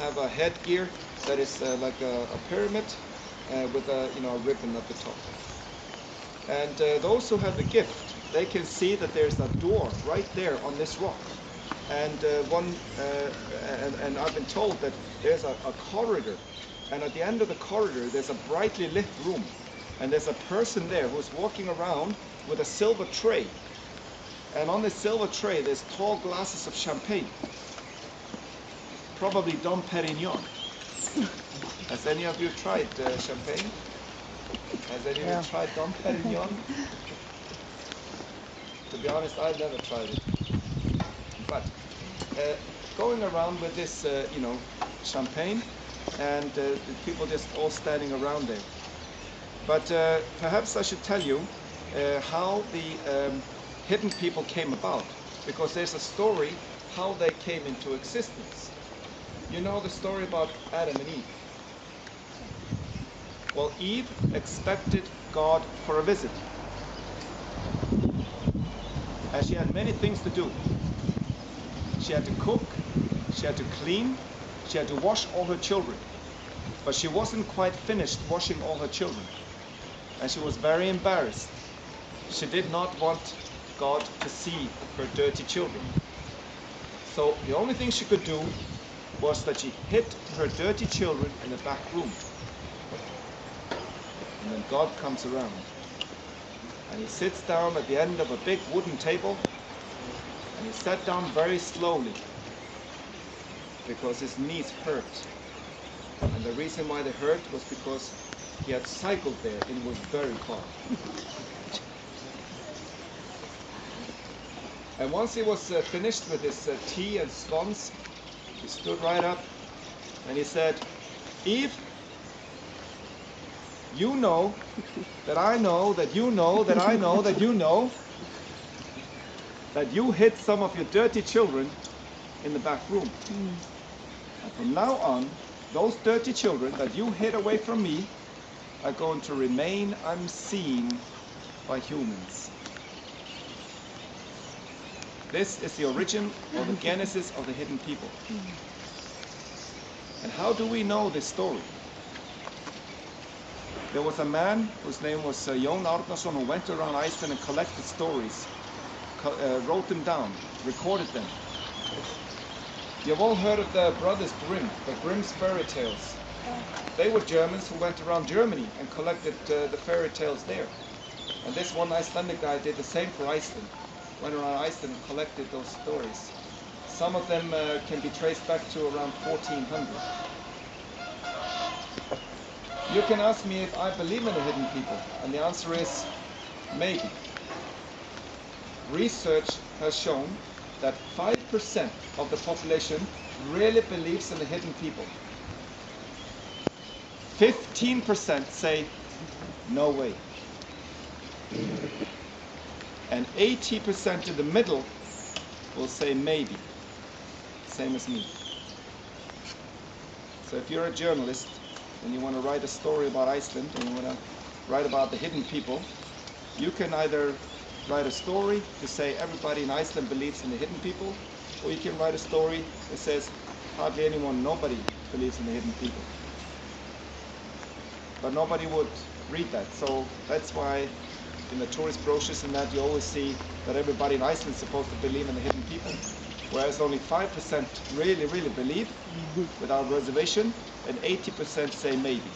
have a headgear that is like a pyramid with a a ribbon at the top. And those who have the gift, they can see that there's a door right there on this rock. And and I've been told that there's a corridor, and at the end of the corridor there's a brightly lit room, and there's a person there who's walking around with a silver tray, and on this silver tray there's tall glasses of champagne, probably Dom Perignon. Has any of you tried champagne? Has any of you tried Dom Perignon? To be honest, I've never tried it. But going around with this, champagne, and the people just all standing around there. But perhaps I should tell you how the hidden people came about, because there's a story how they came into existence. You know the story about Adam and Eve. Well, Eve expected God for a visit, and she had many things to do. She had to cook, she had to clean, she had to wash all her children. But she wasn't quite finished washing all her children, and she was very embarrassed. She did not want God to see her dirty children. So the only thing she could do was that she hid her dirty children in the back room. And then God comes around, and he sits down at the end of a big wooden table, and he sat down very slowly because his knees hurt. And the reason why they hurt was because he had cycled there and it was very hard. And once he was finished with his tea and scones, he stood right up and he said, "Eve, you know that I know that you know that I know that you know that you hid some of your dirty children in the back room. And from now on, those dirty children that you hid away from me are going to remain unseen by humans." This is the origin or the genesis of the hidden people. And how do we know this story? There was a man whose name was Jón Árnason, who went around Iceland and collected stories, wrote them down, recorded them. You've all heard of the brothers Grimm, the Grimm's fairy tales. They were Germans who went around Germany and collected the fairy tales there. And this one Icelandic guy did the same for Iceland. Went around Iceland and collected those stories. Some of them can be traced back to around 1400. You can ask me if I believe in the hidden people, and the answer is maybe. Research has shown that 5% of the population really believes in the hidden people. 15% say no way. And 80% in the middle will say maybe. Same as me. So if you're a journalist and you want to write a story about Iceland and you want to write about the hidden people, you can either write a story to say everybody in Iceland believes in the hidden people, or you can write a story that says hardly anyone, nobody believes in the hidden people. But nobody would read that. So that's why in the tourist brochures and that you always see that everybody in Iceland is supposed to believe in the hidden people, whereas only 5% really believe without reservation, and 80% say maybe.